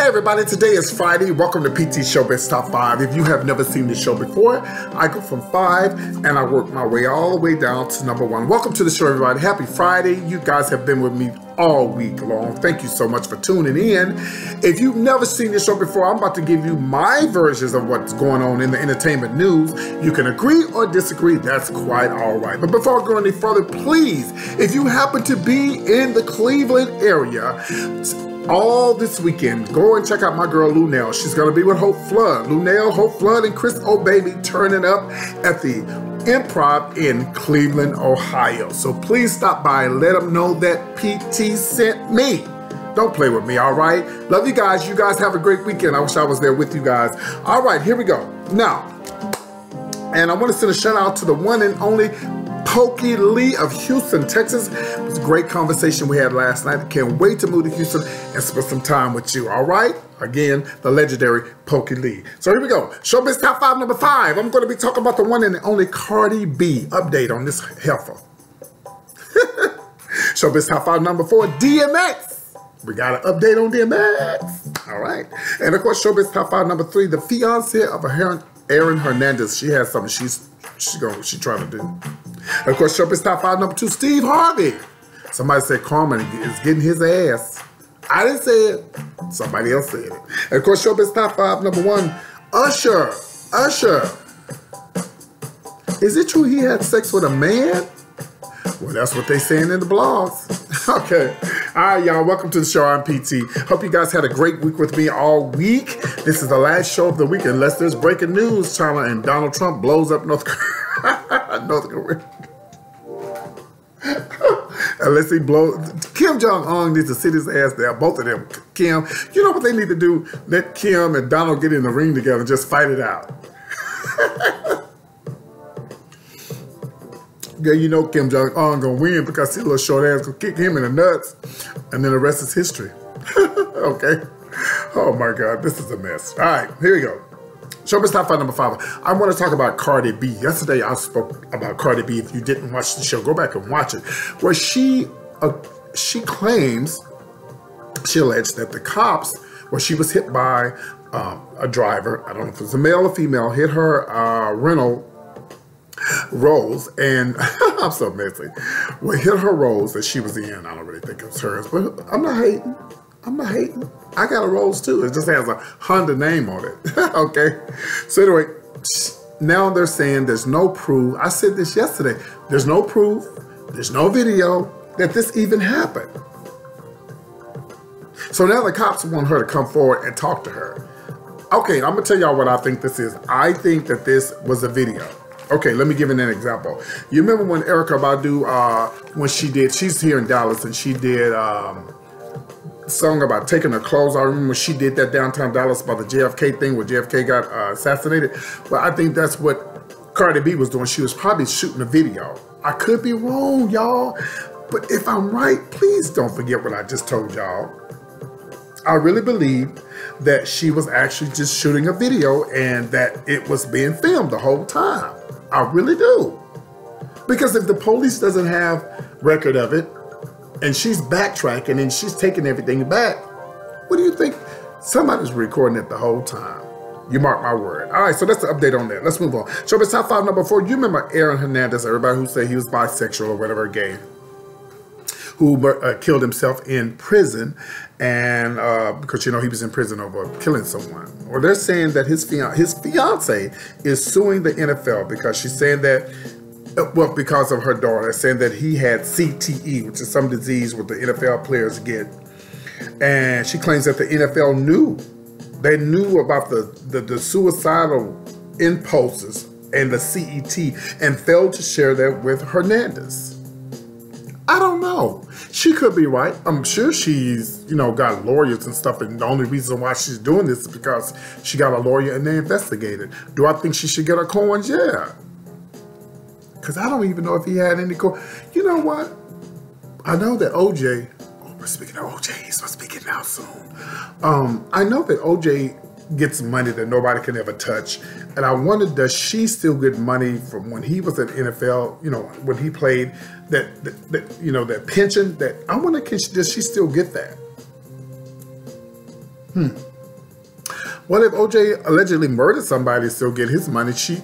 Hey everybody, today is Friday. Welcome to PT Showbiz Top 5. If you have never seen this show before, I go from 5 and I work my way all the way down to number 1. Welcome to the show, everybody. Happy Friday. You guys have been with me all week long. Thank you so much for tuning in. If you've never seen this show before, I'm about to give you my versions of what's going on in the entertainment news. You can agree or disagree. That's quite all right. But before I go any further, please, if you happen to be in the Cleveland area, all this weekend, go and check out my girl Lunell. She's going to be with Hope Flood. Lunell, Hope Flood, and Chris O'Baby turning up at the Improv in Cleveland, Ohio. So please stop by and let them know that PT sent me. Don't play with me, all right? Love you guys. You guys have a great weekend. I wish I was there with you guys. All right, here we go. Now, and I want to send a shout out to the one and only Pokey Lee of Houston, Texas. It was a great conversation we had last night. I can't wait to move to Houston and spend some time with you, all right? Again, the legendary Pokey Lee. So here we go. Showbiz Top 5, number 5. I'm going to be talking about the one and only Cardi B. Update on this heifer. Showbiz Top 5, number 4, DMX. We got an update on DMX. All right. And of course, Showbiz Top 5, number 3, the fiance of Aaron Hernandez. She has something she's trying to do. Of course, Showbiz Top 5, number 2, Steve Harvey. Somebody said Carmen is getting his ass. I didn't say it. Somebody else said it. And of course, Showbiz Top 5, number 1, Usher. Usher. Is it true he had sex with a man? Well, that's what they saying in the blogs. Okay. All right, y'all. Welcome to the show. I'm PT. Hope you guys had a great week with me all week. This is the last show of the week, unless there's breaking news, China, and Donald Trump blows up North Korea. Unless he blows. Kim Jong-un needs to sit his ass down. Both of them. Kim, you know what they need to do? Let Kim and Donald get in the ring together and just fight it out. Yeah, you know Kim Jong-un gonna win because his little short ass gonna kick him in the nuts, and then the rest is history. Okay. Oh my God, this is a mess. All right, here we go. Showbiz Top 5, number 5. I want to talk about Cardi B. Yesterday I spoke about Cardi B. If you didn't watch the show, go back and watch it. Where she claims, she alleged that the cops, where she was hit by a driver, I don't know if it was a male or female, hit her rental Rolls, and I'm so messy. Well, hit her Rolls that she was in. I don't really think it was hers, but I'm not hating. I'm not hating. I got a Rolls too. It just has a Honda name on it. Okay. So anyway, now they're saying there's no proof. I said this yesterday. There's no proof. There's no video that this even happened. So now the cops want her to come forward and talk to her. Okay, I'm gonna tell y'all what I think this is. I think that this was a video. Okay, let me give you an example. You remember when Erykah Badu, when she's here in Dallas, and she did a song about taking her clothes. I remember she did that downtown Dallas about the JFK thing where JFK got assassinated. Well, I think that's what Cardi B was doing. She was probably shooting a video. I could be wrong, y'all, but if I'm right, please don't forget what I just told y'all. I really believe that she was actually just shooting a video and that it was being filmed the whole time. I really do. Because if the police doesn't have record of it and she's backtracking and she's taking everything back, what do you think? Somebody's recording it the whole time. You mark my word. All right, so that's the update on that. Let's move on. Showbiz Top 5, number 4. You remember Aaron Hernandez, everybody who said he was bisexual or whatever, gay, who killed himself in prison, and because, you know, he was in prison over killing someone. Well, they're saying that his fiance is suing the NFL because she's saying that, well, because of her daughter, saying that he had CTE, which is some disease what the NFL players get. And she claims that the NFL knew. They knew about the suicidal impulses and the CET and failed to share that with Hernandez. I don't know. She could be right. I'm sure she's, you know, got lawyers and stuff, and the only reason why she's doing this is because she got a lawyer and they investigated. Do I think she should get her coins? Yeah. Because I don't even know if he had any coins. You know what? I know that OJ, oh, we're speaking of OJ, he's supposed to be getting out soon. I know that OJ gets money that nobody can ever touch. And I wonder, does she still get money from when he was at NFL, you know, when he played, that you know, that pension? That I wonder, does she still get that? What if OJ allegedly murdered somebody and still get his money? She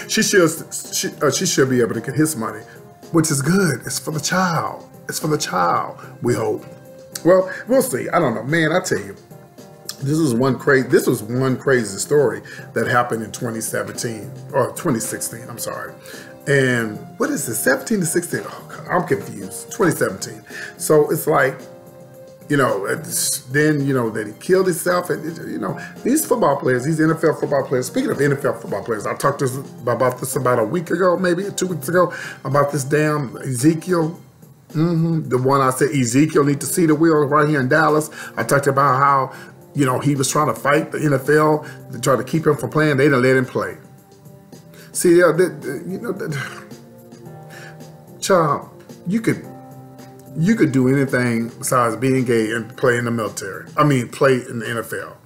she should be able to get his money, which is good. It's for the child. It's for the child, we hope. Well, we'll see. I don't know. Man, I tell you, this was one crazy story that happened in 2017 or 2016, I'm sorry. And what is this, 17 to 16? Oh, God, I'm confused. 2017. So it's like, you know, then, you know, that he killed himself. And, you know, these football players, these NFL football players, speaking of NFL football players, I talked about this about a week ago, maybe 2 weeks ago, about this damn Ezekiel. The one I said, Ezekiel need to see the wheel right here in Dallas. I talked about how, you know, he was trying to fight the NFL to try to keep him from playing. They didn't let him play. See, you know, child, you could do anything besides being gay and play in the military. I mean, play in the NFL.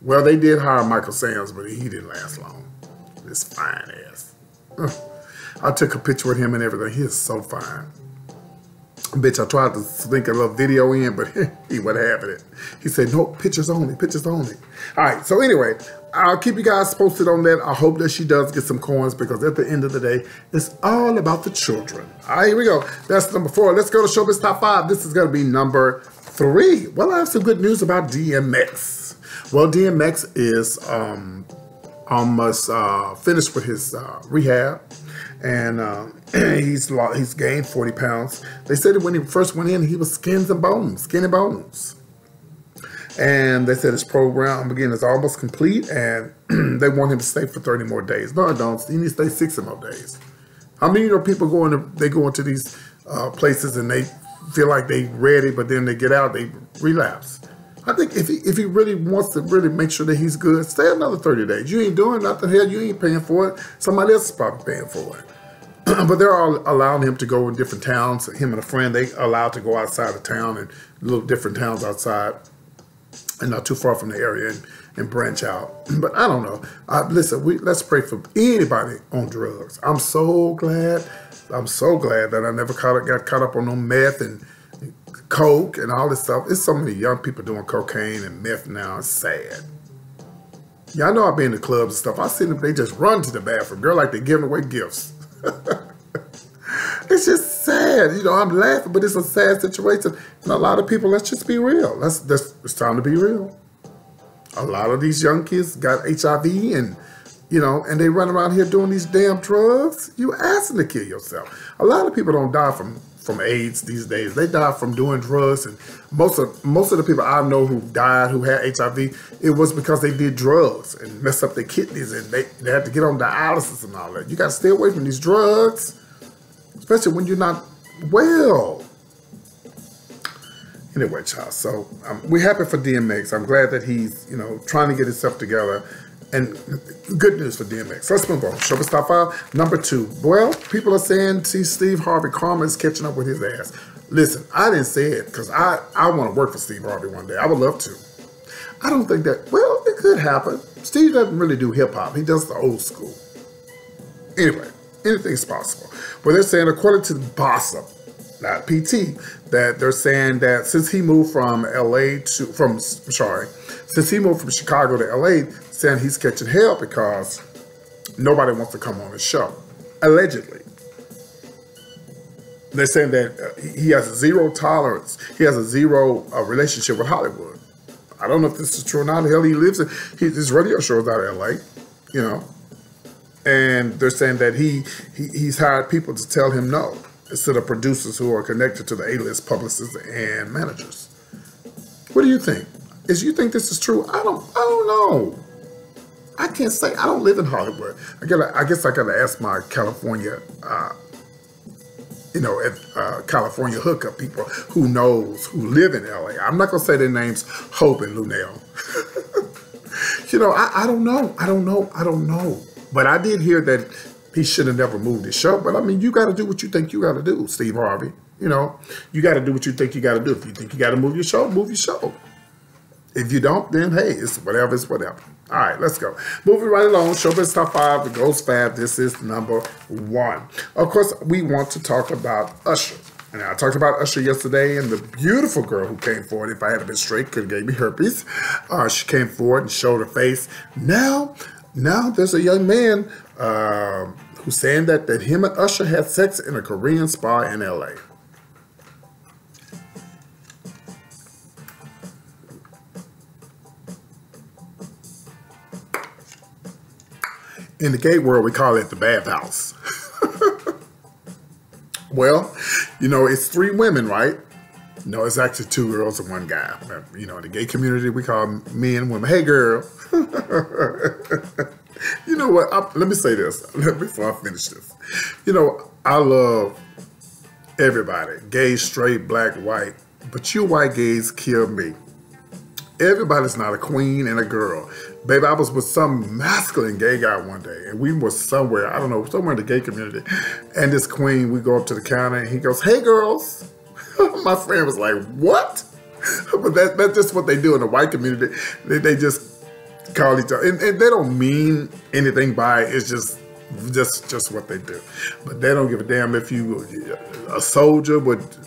Well, they did hire Michael Sanders, but he didn't last long. This fine ass. I took a picture with him and everything. He is so fine. Bitch, I tried to sneak a little video in, but he wasn't having it. He said, no, pictures only, pictures only. All right, so anyway, I'll keep you guys posted on that. I hope that she does get some coins, because at the end of the day, it's all about the children. All right, here we go. That's number 4. Let's go to Showbiz Top 5. This is going to be number 3. Well, I have some good news about DMX. Well, DMX is almost finished with his rehab. And he's gained 40 pounds. They said that when he first went in, he was skinny bones. And they said his program, again, is almost complete, and they want him to stay for 30 more days. No, I don't. He needs to stay 60 more days. How many, you know, people go into these places and they feel like they ready, but then they get out, they relapse. I think if he really wants to really make sure that he's good, stay another 30 days. You ain't doing nothing here. You ain't paying for it. Somebody else is probably paying for it. But they're all allowing him to go in different towns. Him and a friend, they allowed to go outside of town and little different towns outside and not too far from the area and branch out. But I don't know. Listen, let's pray for anybody on drugs. I'm so glad that I never got caught up on no meth and coke and all this stuff. There's so many young people doing cocaine and meth now. It's sad. Y'all know I've been to clubs and stuff. I see them, they just run to the bathroom. Girl, like they're giving away gifts. It's just sad. You know, I'm laughing, but it's a sad situation. And a lot of people, let's just be real. It's time to be real. A lot of these young kids got HIV and, you know, and they run around here doing these damn drugs. You asking to kill yourself. A lot of people don't die from AIDS these days. They die from doing drugs, and most of the people I know who died, who had HIV, it was because they did drugs and messed up their kidneys, and they had to get on dialysis and all that. You got to stay away from these drugs, especially when you're not well. Anyway, child, so we're happy for DMX. I'm glad that he's, you know, trying to get himself together. And good news for DMX. Let's move on. Showbiz Top 5. Number 2. Well, people are saying, see, Steve Harvey karma is catching up with his ass. Listen, I didn't say it because I want to work for Steve Harvey one day. I would love to. I don't think that, well, it could happen. Steve doesn't really do hip-hop. He does the old school. Anyway, anything's possible. But they're saying, according to the Bossum, not PT, that they're saying that since he moved from since he moved from Chicago to LA, saying he's catching hell because nobody wants to come on his show. Allegedly. They're saying that he has zero tolerance. He has a zero relationship with Hollywood. I don't know if this is true or not. Hell, he lives in, his radio show is out of LA, you know. And they're saying that he's hired people to tell him no, instead of producers who are connected to the A-list publicists and managers. What do you think? You think this is true? I don't know. I can't say. I don't live in Hollywood. I guess I gotta ask my California, California hookup people who live in LA. I'm not gonna say their names, Hope and Lunel. You know, I don't know. But I did hear that he should have never moved his show. But I mean, you got to do what you think you got to do, Steve Harvey. You know, you got to do what you think you got to do. If you think you got to move your show, move your show. If you don't, then hey, it's whatever, it's whatever. All right, let's go. Moving right along, Showbiz Top 5, the Ghost Fab. This is number 1. Of course, we want to talk about Usher. And I talked about Usher yesterday and the beautiful girl who came forward. If I had been straight, could have gave me herpes. She came forward and showed her face. Now there's a young man who's saying that him and Usher had sex in a Korean spa in LA. In the gay world, we call it the bathhouse. Well, you know, it's 3 women, right? No, it's actually 2 girls and 1 guy. You know, in the gay community, we call them men and women. Hey, girl. You know what? Let me say this before I finish this. You know, I love everybody. Gay, straight, black, white. But you white gays kill me. Everybody's not a queen and a girl. Baby, I was with some masculine gay guy one day, and we were somewhere, I don't know, somewhere in the gay community. And this queen, we go up to the counter, and he goes, hey, girls. My friend was like, what? But that's just what they do in the white community. They just call each other. And they don't mean anything by it. It's just what they do. But they don't give a damn if you a soldier with,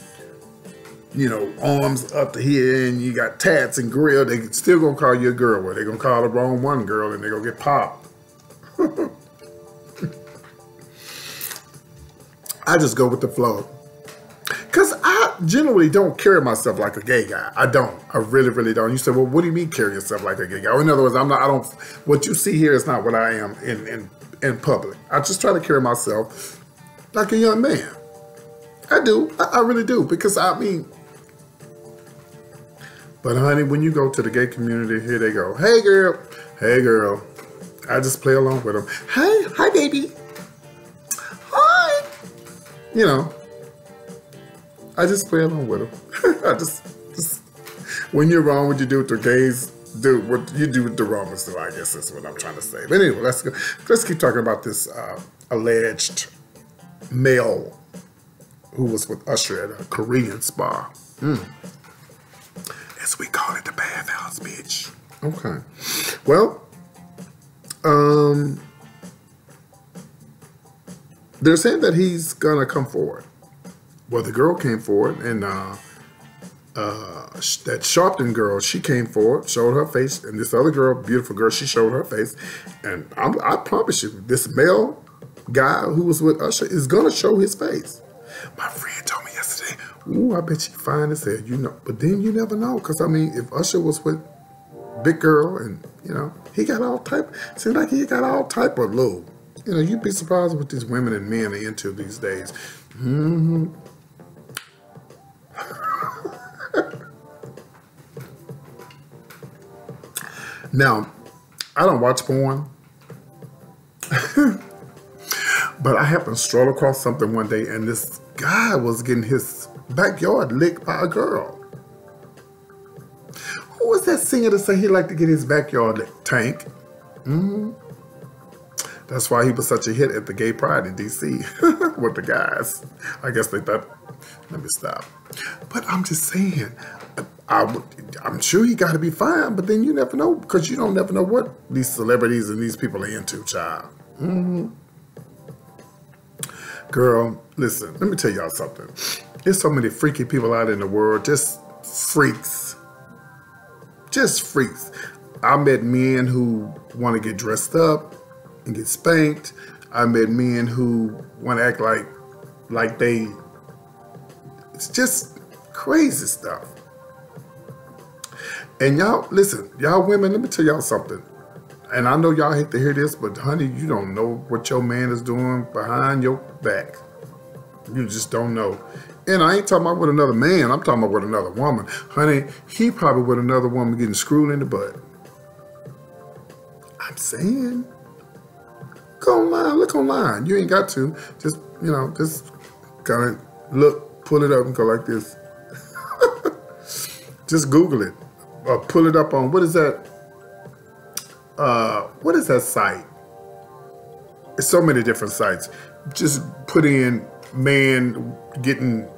you know, arms up to here and you got tats and grill. They still gonna call you a girl. Well, they're gonna call the wrong one girl and they're gonna get popped. I just go with the flow. Because I generally don't carry myself like a gay guy. I don't. I really, really don't. You say, well, what do you mean carry yourself like a gay guy? Or in other words, what you see here is not what I am in public. I just try to carry myself like a young man. I do. I really do. Because I mean, but honey, when you go to the gay community, here they go. Hey, girl. Hey, girl. I just play along with them. Hey, hi, baby. Hi. You know. I just play along with them. I just when you're wrong, what you do with the gays, do what you do with the Romans do, I guess that's what I'm trying to say. But anyway, let's keep talking about this alleged male who was with Usher at a Korean spa. As we call it, the bathhouse, bitch. Okay. Well, they're saying that he's gonna come forward. Well, the girl came forward, and that Sharpton girl, she came forward, showed her face, and this other girl, beautiful girl, she showed her face. And I promise you, this male guy who was with Usher is gonna show his face. My friend told me yesterday, ooh, I bet she fine as hell, you know. But then you never know, because I mean, if Usher was with big girl, and you know, he got all type, seems like he got all type of lube. You know, you'd be surprised what these women and men are into these days. Now, I don't watch porn, but I happened to stroll across something one day, and this guy was getting his backyard licked by a girl. Who was that singer to say he liked to get his backyard licked? Tank. That's why he was such a hit at the gay pride in D.C. with the guys. I guess they thought, let me stop. But I'm just saying, I'm sure he got to be fine, but then you never know, because you don't never know what these celebrities and these people are into, child. Girl, listen, let me tell y'all something. There's so many freaky people out in the world, just freaks. Just freaks. I met men who want to get dressed up and get spanked. I met men who want to act like they, it's just crazy stuff. And y'all, listen, y'all women, let me tell y'all something. And I know y'all hate to hear this, but honey, you don't know what your man is doing behind your back. You just don't know. And I ain't talking about with another man, I'm talking about with another woman. Honey, he probably with another woman getting screwed in the butt. I'm saying, go online, look online. You ain't got to. Just, you know, just kind of look, pull it up and go like this. Just Google it. Or pull it up on, what is that site? It's so many different sites. Just put in man getting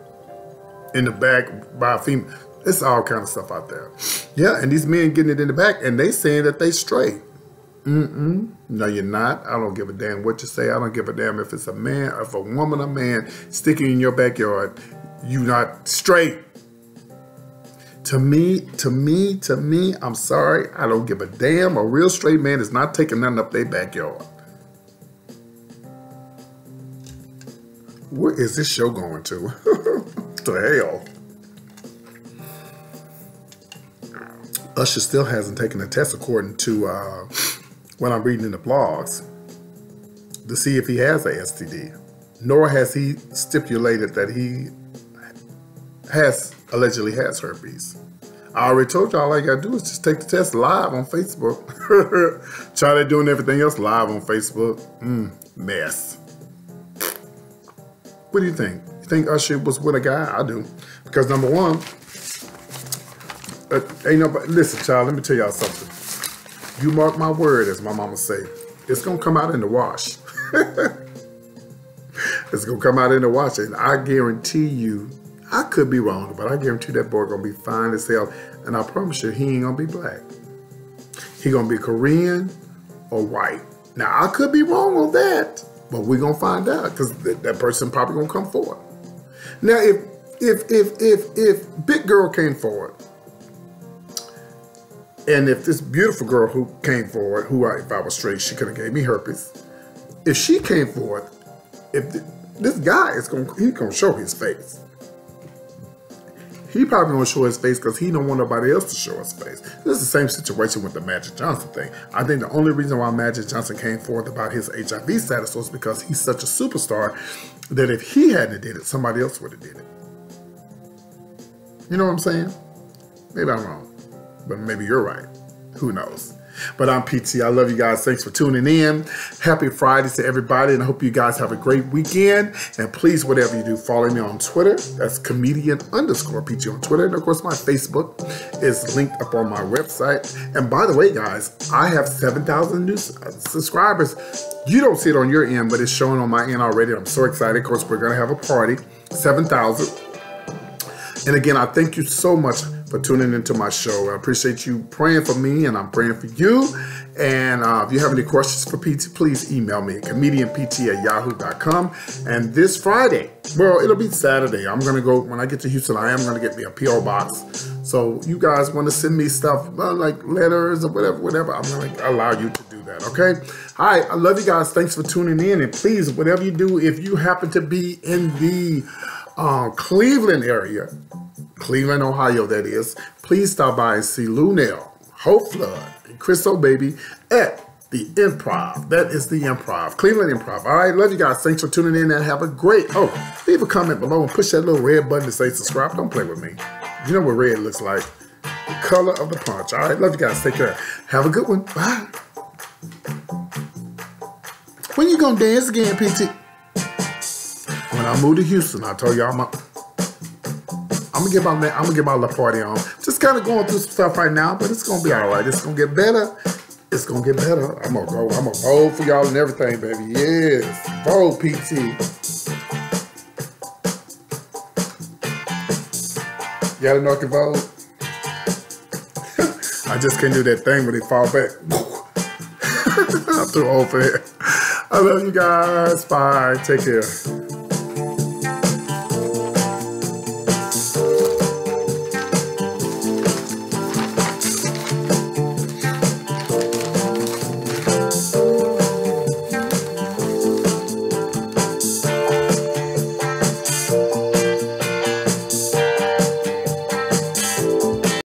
in the back by a female. It's all kind of stuff out there. Yeah, and these men getting it in the back, and they saying that they straight. No, you're not. I don't give a damn what you say. I don't give a damn if it's a man, if a woman or man sticking in your backyard. You not straight. To me, I'm sorry. I don't give a damn. A real straight man is not taking nothing up their backyard. Where is this show going to? To hell. Usher still hasn't taken a test according to what I'm reading in the blogs to see if he has a STD. Nor has he stipulated that he allegedly has herpes. I already told y'all all you gotta do is just take the test live on Facebook. Try to doing everything else live on Facebook. Mess. What do you think? You think Usher was with a guy? I do. Because number one, ain't nobody, listen, child, let me tell y'all something. You mark my word, as my mama say, it's gonna come out in the wash. It's gonna come out in the wash, and I guarantee you, I could be wrong, but I guarantee that boy gonna be fine as hell, and I promise you, he ain't gonna be black. He gonna be Korean or white. Now, I could be wrong on that, but we're gonna find out, because that person probably gonna come forward. Now, if Big Girl came forward, and if this beautiful girl who came forward, if I was straight, she could have gave me herpes. If she came forward, this guy he's gonna show his face. He probably gonna show his face because he don't want nobody else to show his face. This is the same situation with the Magic Johnson thing. I think the only reason why Magic Johnson came forward about his HIV status was because he's such a superstar that if he hadn't did it, somebody else would have did it. You know what I'm saying? Maybe I'm wrong, but maybe you're right. Who knows? But I'm PT. I love you guys. Thanks for tuning in. Happy Friday to everybody, and I hope you guys have a great weekend. And please, whatever you do, follow me on Twitter. That's comedian_PT on Twitter. And of course, my Facebook is linked up on my website. And by the way, guys, I have 7,000 new subscribers. You don't see it on your end, but it's showing on my end already. I'm so excited. Of course, we're going to have a party. 7,000. And again, I thank you so much for tuning into my show. I appreciate you praying for me, and I'm praying for you. And if you have any questions for PT, please email me, comedianpt@yahoo.com. And this Friday, well, it'll be Saturday, I'm going to go, when I get to Houston, I am going to get me a P.O. box. So you guys want to send me stuff like letters or whatever, I'm going to allow you to do that, okay? All right, I love you guys. Thanks for tuning in. And please, whatever you do, if you happen to be in the Cleveland area, Cleveland, Ohio, that is, please stop by and see Lunel, Hope Flood, and Chris O'Baby at the Improv. That is the Improv, Cleveland Improv. All right, love you guys. Thanks for tuning in, and have a great, leave a comment below and push that little red button to say subscribe. Don't play with me. You know what red looks like. The color of the punch. All right, love you guys. Take care. Have a good one. Bye. When you gonna dance again, PT? When I moved to Houston, I told y'all I'm gonna get my little party on. Just kind of going through some stuff right now, but it's gonna be all right. It's gonna get better. It's gonna get better. I'm gonna vote for y'all and everything, baby. Yes, vote, PT. Y'all know I can vote. I just can't do that thing when they fall back. I'm too old for that. I love you guys. Bye. Take care.